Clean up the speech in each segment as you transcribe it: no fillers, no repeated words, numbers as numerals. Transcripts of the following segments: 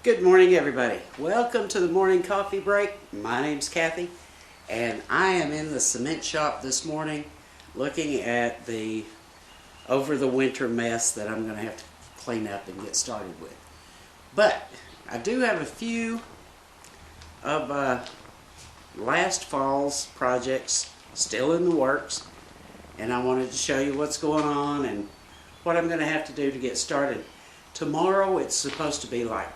Good morning, everybody. Welcome to the morning coffee break. My name's Kathy, and I am in the cement shop this morning looking at the over the winter mess that I'm going to have to clean up and get started with. But I do have a few of last fall's projects still in the works, and I wanted to show you what's going on and what I'm going to have to do to get started. Tomorrow it's supposed to be like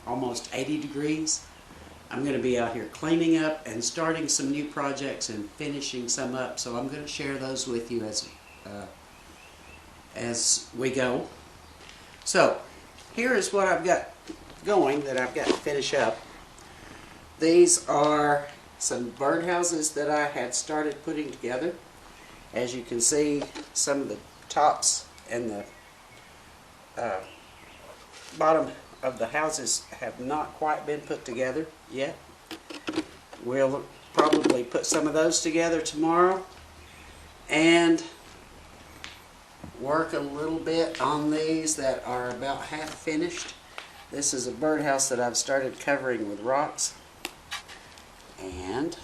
almost 80 degrees. I'm going to be out here cleaning up and starting some new projects and finishing some up, so I'm going to share those with you as we go. So here is what I've got going that I've got to finish up. These are some birdhouses that I had started putting together. As you can see, some of the tops and the bottom of the houses have not quite been put together yet. We'll probably put some of those together tomorrow and work a little bit on these that are about half finished. This is a birdhouse that I've started covering with rocks, and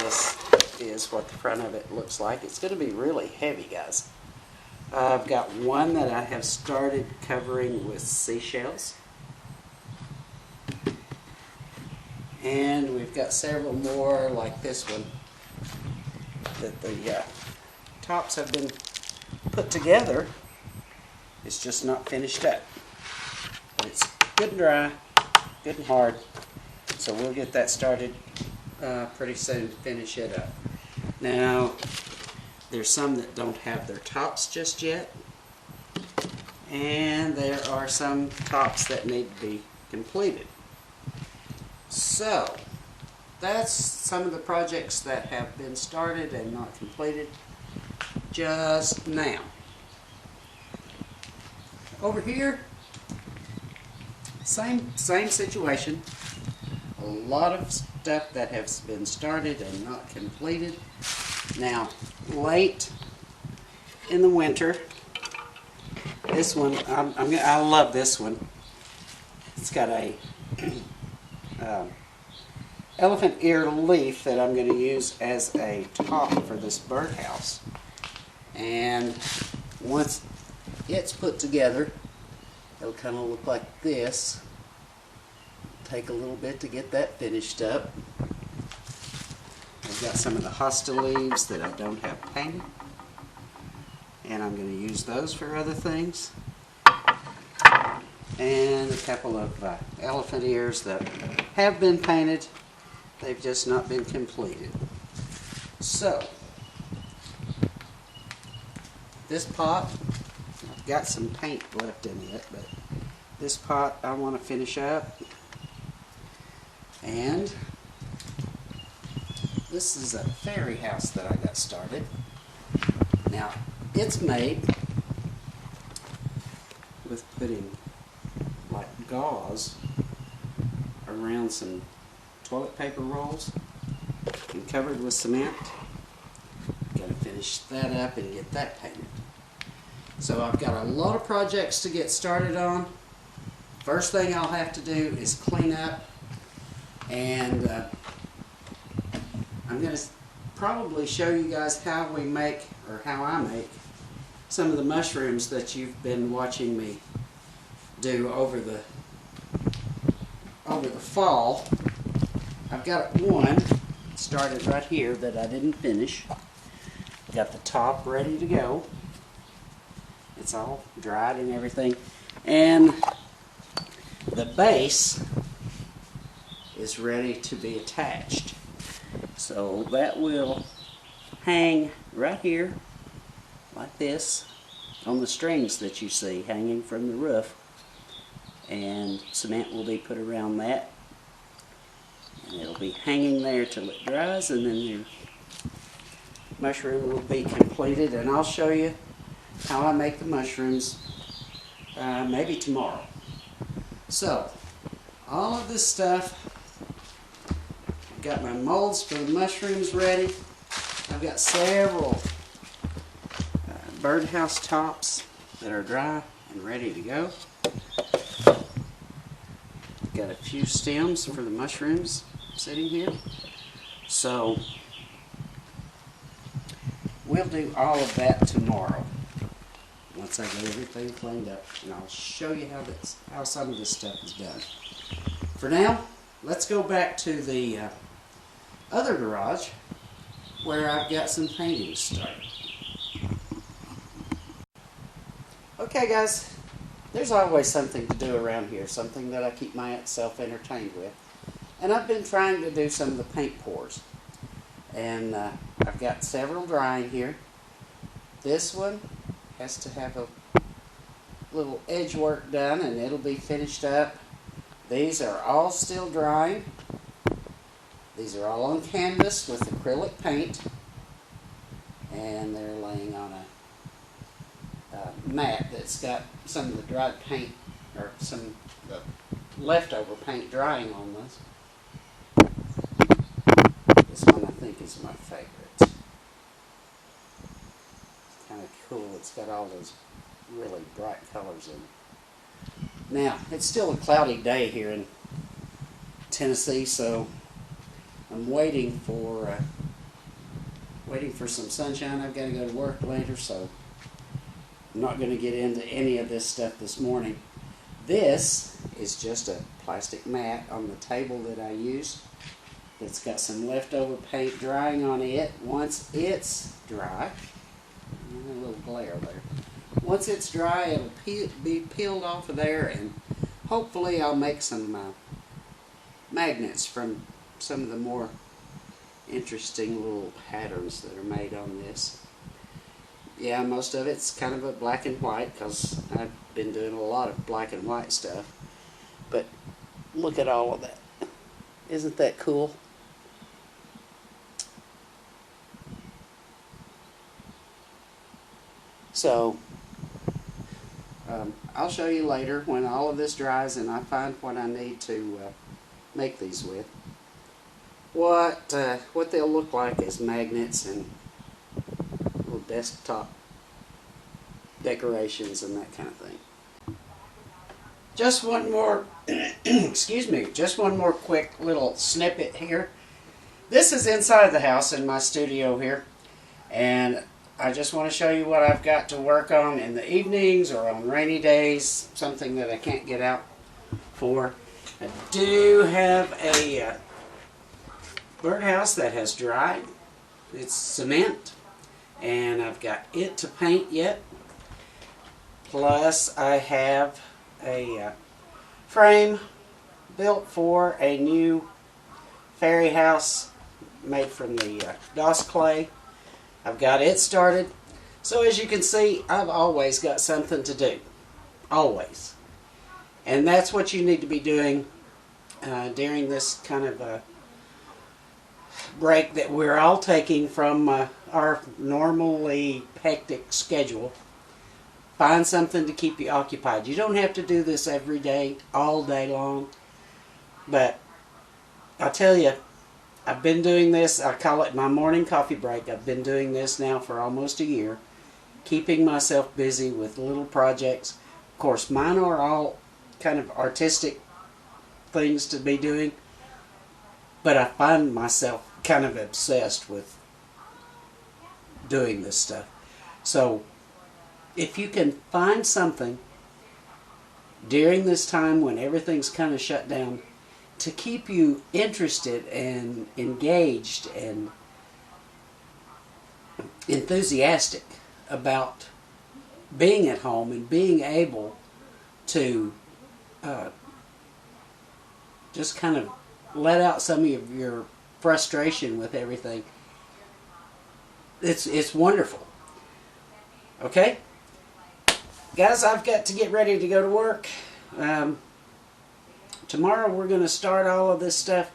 this is what the front of it looks like. It's going to be really heavy, guys. I've got one that I have started covering with seashells, and we've got several more like this one that the tops have been put together. It's just not finished up, but it's good and dry, good and hard, so we'll get that started pretty soon to finish it up. Now, there's some that don't have their tops just yet, and there are some tops that need to be completed. So that's some of the projects that have been started and not completed just now. Over here, same situation. A lot of stuff that has been started and not completed. Now, late in the winter, this one, I love this one. It's got a elephant ear leaf that I'm going to use as a top for this birdhouse. And once it's put together, it'll kind of look like this. Take a little bit to get that finished up. I've got some of the hosta leaves that I don't have painted, and I'm going to use those for other things. And a couple of elephant ears that have been painted, they've just not been completed. So, this pot, I've got some paint left in it, but this pot I want to finish up. And this is a fairy house that I got started. Now, it's made with putting like gauze around some toilet paper rolls and covered with cement. Got to finish that up and get that painted. So I've got a lot of projects to get started on. First thing I'll have to do is clean up, and I'm going to probably show you guys how we make, or how I make, some of the mushrooms that you've been watching me do over the fall. I've got one started right here that I didn't finish. Got the top ready to go. It's all dried and everything. And the base is ready to be attached. So that will hang right here like this on the strings that you see hanging from the roof, and cement will be put around that, and it'll be hanging there till it dries, and then your mushroom will be completed, and I'll show you how I make the mushrooms maybe tomorrow. So all of this stuff, I've got my molds for the mushrooms ready. I've got several birdhouse tops that are dry and ready to go. got a few stems for the mushrooms sitting here. So we'll do all of that tomorrow once I get everything cleaned up, and I'll show you how some of this stuff is done. For now, let's go back to the other garage where I've got some painting started. Okay guys, there's always something to do around here, something that I keep myself entertained with. And I've been trying to do some of the paint pours. And I've got several drying here. This one has to have a little edge work done and it'll be finished up. These are all still drying. These are all on canvas with acrylic paint. And they're laying on a mat that's got some of the dried paint, or some of the leftover paint drying on this. This one I think is my favorite. It's kind of cool. It's got all those really bright colors in it. Now, it's still a cloudy day here in Tennessee, so I'm waiting for some sunshine. I've got to go to work later, so I'm not going to get into any of this stuff this morning. This is just a plastic mat on the table that I use that's got some leftover paint drying on it. Once it's dry, a little glare there. Once it's dry, it'll be peeled off of there, and hopefully I'll make some magnets from some of the more interesting little patterns that are made on this. Yeah, most of it's kind of a black and white because I've been doing a lot of black and white stuff. But look at all of that. Isn't that cool? So, I'll show you later when all of this dries and I find what I need to make these with. What they'll look like is magnets and little desktop decorations and that kind of thing. Just one more, excuse me, just one more quick little snippet here. This is inside the house in my studio here, and I just want to show you what I've got to work on in the evenings or on rainy days, something that I can't get out for. I do have a birdhouse that has dried. It's cement, and I've got it to paint yet. Plus I have a frame built for a new fairy house made from the DOS clay. I've got it started. So as you can see, I've always got something to do. Always. And that's what you need to be doing during this kind of break that we're all taking from our normally hectic schedule. Find something to keep you occupied. You don't have to do this every day, all day long. But I'll tell you, I've been doing this, I call it my morning coffee break. I've been doing this now for almost a year, keeping myself busy with little projects. Of course, mine are all kind of artistic things to be doing, but I find myself kind of obsessed with doing this stuff. So if you can find something during this time when everything's kind of shut down to keep you interested and engaged and enthusiastic about being at home and being able to just kind of let out some of your frustration with everything, it's wonderful. Okay? Guys, I've got to get ready to go to work. Tomorrow we're going to start all of this stuff,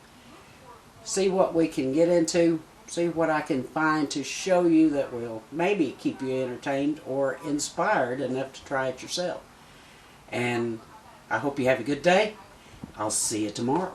see what we can get into, see what I can find to show you that will maybe keep you entertained or inspired enough to try it yourself. And I hope you have a good day. I'll see you tomorrow.